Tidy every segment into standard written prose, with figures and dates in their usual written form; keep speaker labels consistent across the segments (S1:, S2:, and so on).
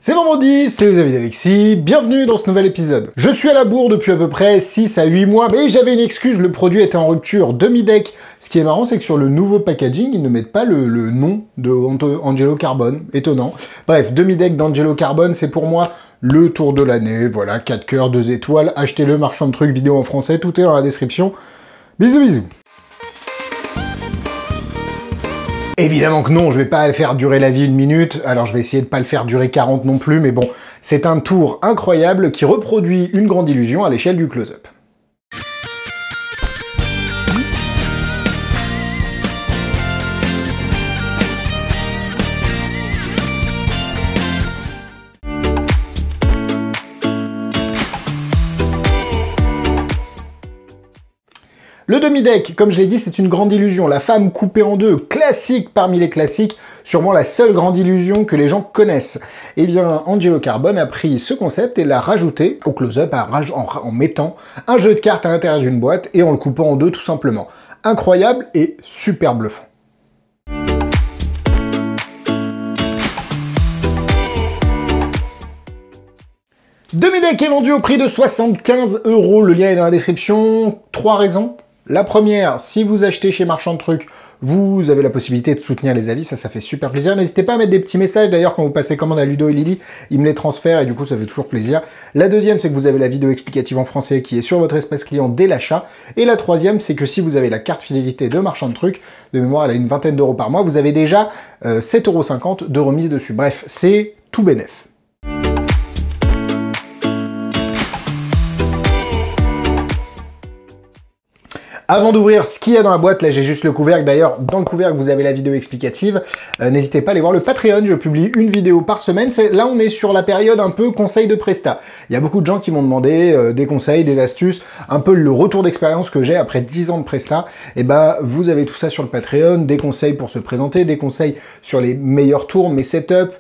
S1: C'est vendredi, c'est les avis d'Alexis, bienvenue dans ce nouvel épisode. Je suis à la bourre depuis à peu près 6 à 8 mois, mais j'avais une excuse, le produit était en rupture demi-deck. Ce qui est marrant, c'est que sur le nouveau packaging, ils ne mettent pas le nom de Angelo Carbone, étonnant. Bref, demi-deck d'Angelo Carbone, c'est pour moi le tour de l'année, voilà, 4 cœurs, 2 étoiles, achetez-le, marchand de trucs, vidéo en français, tout est dans la description. Bisous bisous. Évidemment que non, je vais pas faire durer la vie 1 minute, alors je vais essayer de pas le faire durer 40 non plus, mais bon, c'est un tour incroyable qui reproduit une grande illusion à l'échelle du close-up. Le demi-deck, comme je l'ai dit, c'est une grande illusion. La femme coupée en deux, classique parmi les classiques, sûrement la seule grande illusion que les gens connaissent. Eh bien, Angelo Carbone a pris ce concept et l'a rajouté au close-up en mettant un jeu de cartes à l'intérieur d'une boîte et en le coupant en deux tout simplement. Incroyable et super bluffant. Demi-deck est vendu au prix de 75 €. Le lien est dans la description. 3 raisons. La première, si vous achetez chez Marchand de Trucs, vous avez la possibilité de soutenir les avis, ça fait super plaisir. N'hésitez pas à mettre des petits messages, d'ailleurs, quand vous passez commande à Ludo et Lily, ils me les transfèrent et du coup, ça fait toujours plaisir. La deuxième, c'est que vous avez la vidéo explicative en français qui est sur votre espace client dès l'achat. Et la troisième, c'est que si vous avez la carte fidélité de Marchand de Trucs, de mémoire, elle a une vingtaine d'euros par mois, vous avez déjà 7,50 € de remise dessus. Bref, c'est tout bénef. Avant d'ouvrir ce qu'il y a dans la boîte, là j'ai juste le couvercle. D'ailleurs, dans le couvercle, vous avez la vidéo explicative. N'hésitez pas à aller voir le Patreon, je publie une vidéo par semaine. Là, on est sur la période un peu conseil de Presta. Il y a beaucoup de gens qui m'ont demandé des conseils, des astuces, un peu le retour d'expérience que j'ai après 10 ans de Presta. Et bah, vous avez tout ça sur le Patreon, des conseils pour se présenter, des conseils sur les meilleurs tours, mes setups,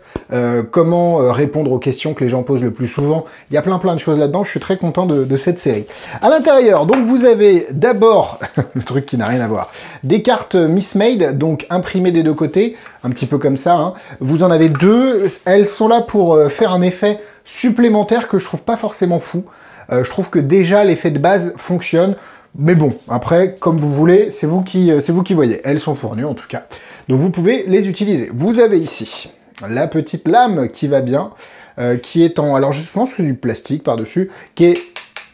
S1: comment répondre aux questions que les gens posent le plus souvent. Il y a plein de choses là-dedans, je suis très content de cette série. À l'intérieur, donc vous avez d'abord le truc qui n'a rien à voir. Des cartes Miss Made, donc imprimées des deux côtés, un petit peu comme ça. Hein. Vous en avez deux, elles sont là pour faire un effet supplémentaire que je trouve pas forcément fou. Je trouve que déjà l'effet de base fonctionne, mais bon, après, comme vous voulez, c'est vous qui voyez. Elles sont fournies en tout cas, donc vous pouvez les utiliser. Vous avez ici la petite lame qui va bien, qui est en... Alors je pense que c'est du plastique par-dessus, qui est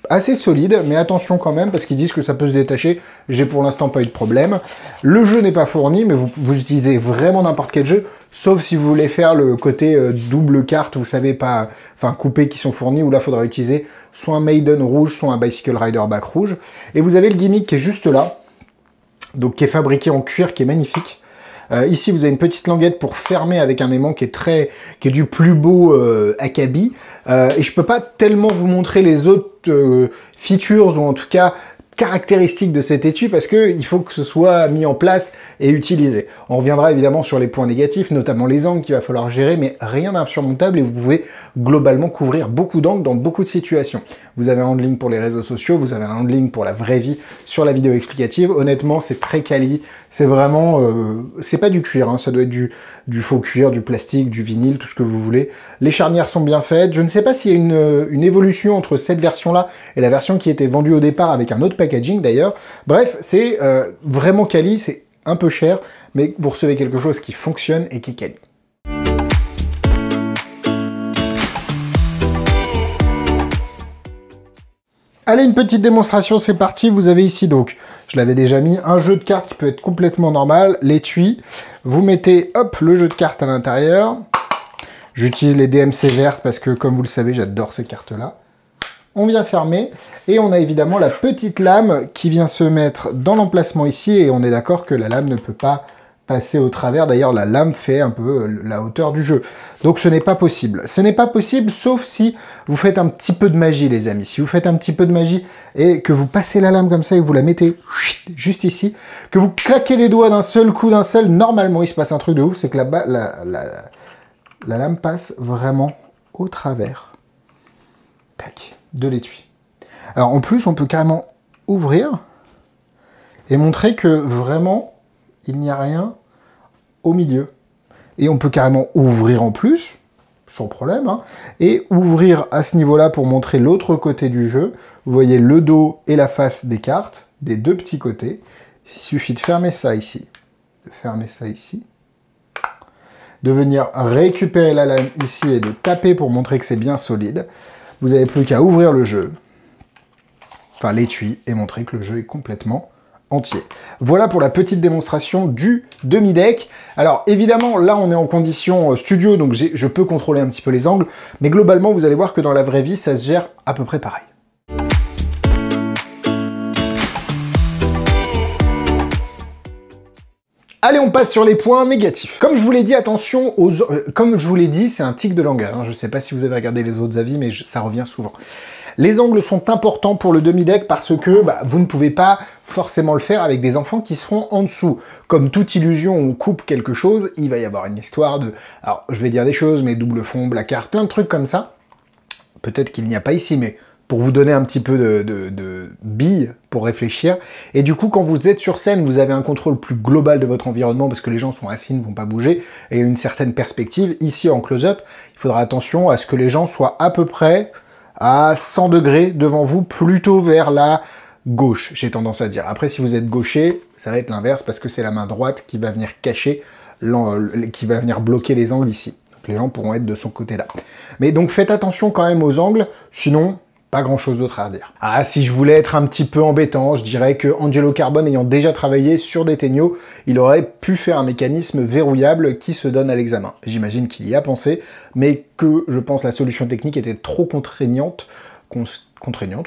S1: assez solide, mais attention quand même, parce qu'ils disent que ça peut se détacher. J'ai pour l'instant pas eu de problème. Le jeu n'est pas fourni, mais vous utilisez vraiment n'importe quel jeu, sauf si vous voulez faire le côté double carte, vous savez pas, enfin coupé qui sont fournis, où là, il faudra utiliser soit un Maiden rouge, soit un Bicycle Rider back rouge. Et vous avez le gimmick qui est juste là, donc qui est fabriqué en cuir, qui est magnifique. Ici, vous avez une petite languette pour fermer avec un aimant qui est du plus beau acabit. Et je peux pas tellement vous montrer les autres features, ou en tout cas caractéristiques de cet étui, parce que il faut que ce soit mis en place et utilisé. On reviendra évidemment sur les points négatifs, notamment les angles qu'il va falloir gérer, mais rien d'insurmontable et vous pouvez globalement couvrir beaucoup d'angles dans beaucoup de situations. Vous avez un handling pour les réseaux sociaux, vous avez un handling pour la vraie vie sur la vidéo explicative. Honnêtement, c'est très quali, c'est vraiment... c'est pas du cuir, hein, ça doit être du faux cuir, du plastique, du vinyle, tout ce que vous voulez. Les charnières sont bien faites. Je ne sais pas s'il y a une évolution entre cette version-là et la version qui était vendue au départ avec un autre packaging d'ailleurs. Bref, c'est vraiment quali, c'est un peu cher, mais vous recevez quelque chose qui fonctionne et qui est quali. Allez, une petite démonstration, c'est parti. Vous avez ici donc, je l'avais déjà mis, un jeu de cartes qui peut être complètement normal, l'étui. Vous mettez, hop, le jeu de cartes à l'intérieur. J'utilise les DMC vertes parce que, comme vous le savez, j'adore ces cartes-là. On vient fermer, et on a évidemment la petite lame qui vient se mettre dans l'emplacement ici, et on est d'accord que la lame ne peut pas passer au travers. D'ailleurs, la lame fait un peu la hauteur du jeu. Donc ce n'est pas possible. Ce n'est pas possible, sauf si vous faites un petit peu de magie, les amis. Si vous faites un petit peu de magie, et que vous passez la lame comme ça, et que vous la mettez juste ici, que vous claquez les doigts d'un seul coup, normalement, il se passe un truc de ouf, c'est que la lame passe vraiment au travers. Tac. De l'étui. Alors en plus, on peut carrément ouvrir et montrer que vraiment, il n'y a rien au milieu. Et on peut carrément ouvrir en plus, sans problème, hein, et ouvrir à ce niveau-là pour montrer l'autre côté du jeu. Vous voyez le dos et la face des cartes, des deux petits côtés. Il suffit de fermer ça ici, de venir récupérer la lame ici et de taper pour montrer que c'est bien solide. Vous n'avez plus qu'à ouvrir le jeu, enfin l'étui, et montrer que le jeu est complètement entier. Voilà pour la petite démonstration du demi-deck. Alors évidemment, là on est en condition studio, donc je peux contrôler un petit peu les angles, mais globalement vous allez voir que dans la vraie vie, ça se gère à peu près pareil. Allez, on passe sur les points négatifs. Comme je vous l'ai dit, attention aux... comme je vous l'ai dit, c'est un tic de langage. Hein. Je ne sais pas si vous avez regardé les autres avis, mais ça revient souvent. Les angles sont importants pour le demi-deck parce que vous ne pouvez pas forcément le faire avec des enfants qui seront en dessous. Comme toute illusion où on coupe quelque chose, il va y avoir une histoire de... Alors, je vais dire des choses, mais double fond, black carte, plein de trucs comme ça. Peut-être qu'il n'y a pas ici, mais... pour vous donner un petit peu de billes pour réfléchir. Et du coup, quand vous êtes sur scène, vous avez un contrôle plus global de votre environnement parce que les gens sont assis, ne vont pas bouger, et une certaine perspective. Ici, en close-up, il faudra attention à ce que les gens soient à peu près à 100 degrés devant vous, plutôt vers la gauche, j'ai tendance à dire. Après, si vous êtes gaucher, ça va être l'inverse parce que c'est la main droite qui va venir cacher, qui va venir bloquer les angles ici. Donc les gens pourront être de son côté-là. Mais donc faites attention quand même aux angles, sinon... pas grand chose d'autre à dire. Ah, si je voulais être un petit peu embêtant, je dirais que Angelo Carbone ayant déjà travaillé sur des Tenyo, il aurait pu faire un mécanisme verrouillable qui se donne à l'examen. J'imagine qu'il y a pensé, mais que je pense la solution technique était trop contraignante,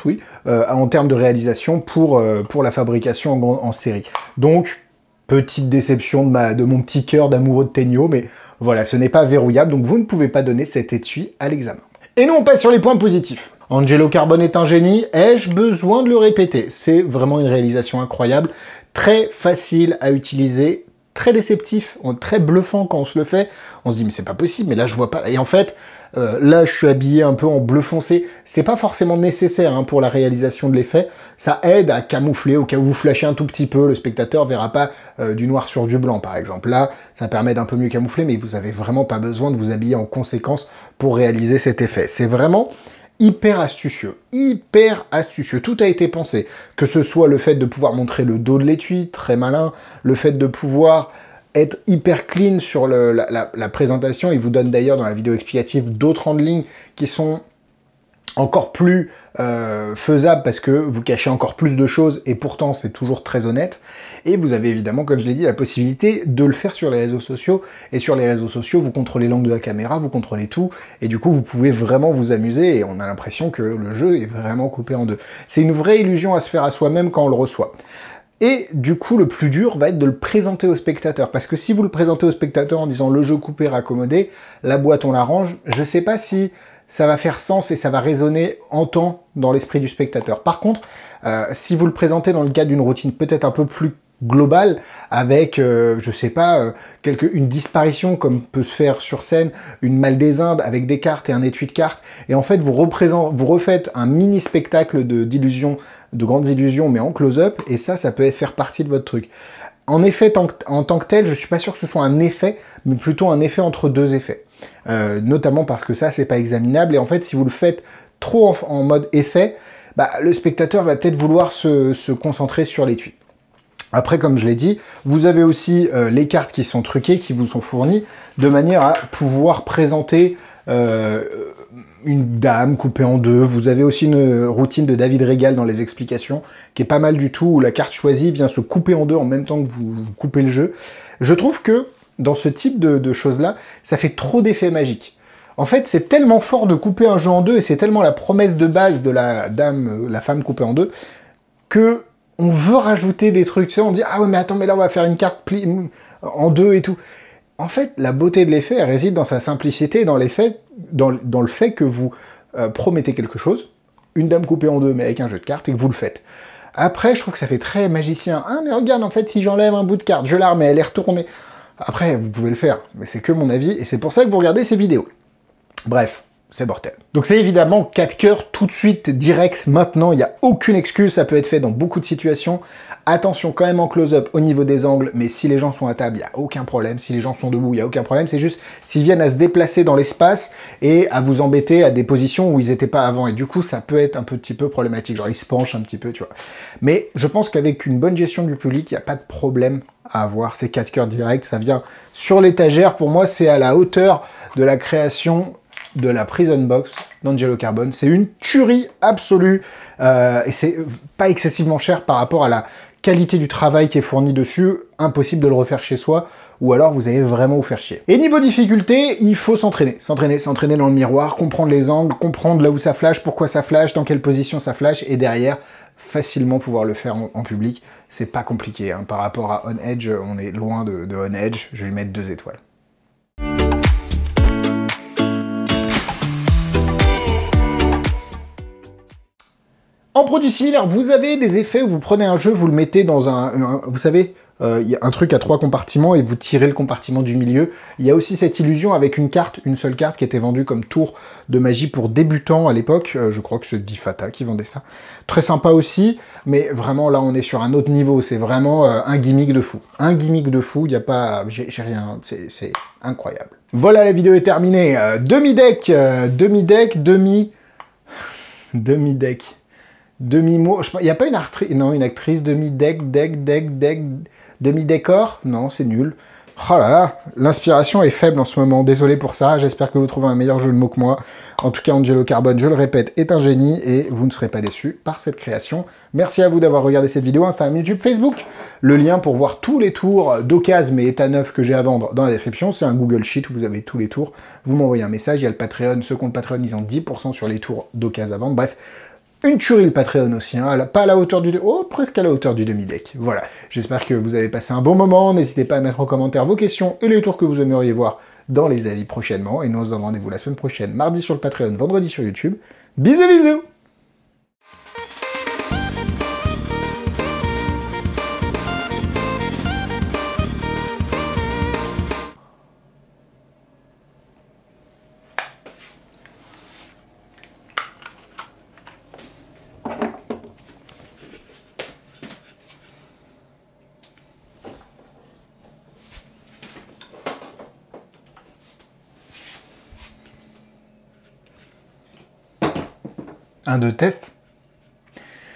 S1: oui, en termes de réalisation pour la fabrication en série. Donc, petite déception de mon petit cœur d'amoureux de Tenyo, mais voilà, ce n'est pas verrouillable, donc vous ne pouvez pas donner cet étui à l'examen. Et nous, on passe sur les points positifs. Angelo Carbone est un génie, ai-je besoin de le répéter? C'est vraiment une réalisation incroyable, très facile à utiliser, très déceptif, très bluffant quand on se le fait. On se dit mais c'est pas possible, mais là je vois pas. Et en fait, là je suis habillé un peu en bleu foncé, c'est pas forcément nécessaire hein, pour la réalisation de l'effet, ça aide à camoufler, au cas où vous flashez un tout petit peu, le spectateur verra pas du noir sur du blanc par exemple. Là, ça permet d'un peu mieux camoufler, mais vous avez vraiment pas besoin de vous habiller en conséquence pour réaliser cet effet. C'est vraiment... hyper astucieux, tout a été pensé, que ce soit le fait de pouvoir montrer le dos de l'étui, très malin, le fait de pouvoir être hyper clean sur la présentation, il vous donne d'ailleurs dans la vidéo explicative d'autres handlings qui sont encore plus faisable parce que vous cachez encore plus de choses et pourtant c'est toujours très honnête. Et vous avez évidemment, comme je l'ai dit, la possibilité de le faire sur les réseaux sociaux. Et sur les réseaux sociaux, vous contrôlez l'angle de la caméra, vous contrôlez tout. Et du coup, vous pouvez vraiment vous amuser et on a l'impression que le jeu est vraiment coupé en deux. C'est une vraie illusion à se faire à soi-même quand on le reçoit. Et du coup, le plus dur va être de le présenter au spectateur. Parce que si vous le présentez au spectateur en disant le jeu coupé raccommodé, la boîte on l'arrange, je sais pas si ça va faire sens et ça va résonner en temps dans l'esprit du spectateur. Par contre, si vous le présentez dans le cadre d'une routine peut-être un peu plus globale, avec, je sais pas, une disparition comme peut se faire sur scène, une Malle des Indes avec des cartes et un étui de cartes, et en fait vous refaites un mini spectacle d'illusions, de grandes illusions, mais en close-up, et ça peut faire partie de votre truc. En effet, en tant que tel, je suis pas sûr que ce soit un effet, mais plutôt un effet entre deux effets. Notamment parce que ça, c'est pas examinable, et en fait, si vous le faites trop en mode effet, bah, le spectateur va peut-être vouloir se concentrer sur l'étui. Après, comme je l'ai dit, vous avez aussi les cartes qui sont truquées, qui vous sont fournies, de manière à pouvoir présenter une dame coupée en deux. Vous avez aussi une routine de David Régal dans les explications, qui est pas mal du tout, où la carte choisie vient se couper en deux en même temps que vous coupez le jeu. Je trouve que, dans ce type de choses-là, ça fait trop d'effets magiques. En fait, c'est tellement fort de couper un jeu en deux, et c'est tellement la promesse de base de la dame, la femme coupée en deux, que on veut rajouter des trucs, tu sais, on dit « Ah ouais, mais attends, mais là, on va faire une carte en deux et tout ». En fait, la beauté de l'effet, elle réside dans sa simplicité, dans le fait que vous promettez quelque chose, une dame coupée en deux, mais avec un jeu de cartes, et que vous le faites. Après, je trouve que ça fait très magicien. « Ah, mais regarde, en fait, si j'enlève un bout de carte, je la remets, elle est retournée. » Après, vous pouvez le faire, mais c'est que mon avis, et c'est pour ça que vous regardez ces vidéos. Bref, c'est mortel. Donc c'est évidemment 4 cœurs tout de suite, direct, maintenant, il n'y a aucune excuse, ça peut être fait dans beaucoup de situations. Attention quand même en close-up au niveau des angles, mais si les gens sont à table, il n'y a aucun problème. Si les gens sont debout, il n'y a aucun problème. C'est juste s'ils viennent à se déplacer dans l'espace et à vous embêter à des positions où ils n'étaient pas avant. Et du coup, ça peut être un petit peu problématique. Genre, ils se penchent un petit peu, tu vois. Mais je pense qu'avec une bonne gestion du public, il n'y a pas de problème à avoir. Ces 4 cœurs directs, ça vient sur l'étagère. Pour moi, c'est à la hauteur de la création de la Prison Box d'Angelo Carbone. C'est une tuerie absolue. Et c'est pas excessivement cher par rapport à la qualité du travail qui est fourni dessus, impossible de le refaire chez soi, ou alors vous allez vraiment vous faire chier. Et niveau difficulté, il faut s'entraîner. S'entraîner dans le miroir, comprendre les angles, comprendre là où ça flash, pourquoi ça flash, dans quelle position ça flash, et derrière, facilement pouvoir le faire en public. C'est pas compliqué, hein. Par rapport à On Edge, on est loin de On Edge, je vais lui mettre 2 étoiles. En produit similaire, vous avez des effets où vous prenez un jeu, vous le mettez dans vous savez, il y a un truc à 3 compartiments et vous tirez le compartiment du milieu. Il y a aussi cette illusion avec une carte, une seule carte qui était vendue comme tour de magie pour débutants à l'époque. Je crois que c'est Difata qui vendait ça. Très sympa aussi, mais vraiment là on est sur un autre niveau. C'est vraiment un gimmick de fou. Un gimmick de fou, il n'y a pas... J'ai rien... C'est incroyable. Voilà, la vidéo est terminée. Demi-deck, demi-deck. Demi-mot, il n'y a pas une actrice, non, une actrice, demi-deck, demi-décor? Non, c'est nul. Oh là là, l'inspiration est faible en ce moment, désolé pour ça, j'espère que vous trouvez un meilleur jeu de mots que moi. En tout cas, Angelo Carbone, je le répète, est un génie et vous ne serez pas déçus par cette création. Merci à vous d'avoir regardé cette vidéo, Instagram, YouTube, Facebook. Le lien pour voir tous les tours d'occasion mais état neuf que j'ai à vendre dans la description, c'est un Google Sheet où vous avez tous les tours. Vous m'envoyez un message, il y a le Patreon, ceux qui ont le Patreon, ils ont 10% sur les tours d'occasion à vendre, bref. Une tuerie le Patreon aussi, hein, pas à la hauteur du... Oh, presque à la hauteur du demi-deck. Voilà, j'espère que vous avez passé un bon moment. N'hésitez pas à mettre en commentaire vos questions et les tours que vous aimeriez voir dans les avis prochainement. Et nous on se donne rendez-vous la semaine prochaine, mardi sur le Patreon, vendredi sur YouTube. Bisous, bisous! Un de test.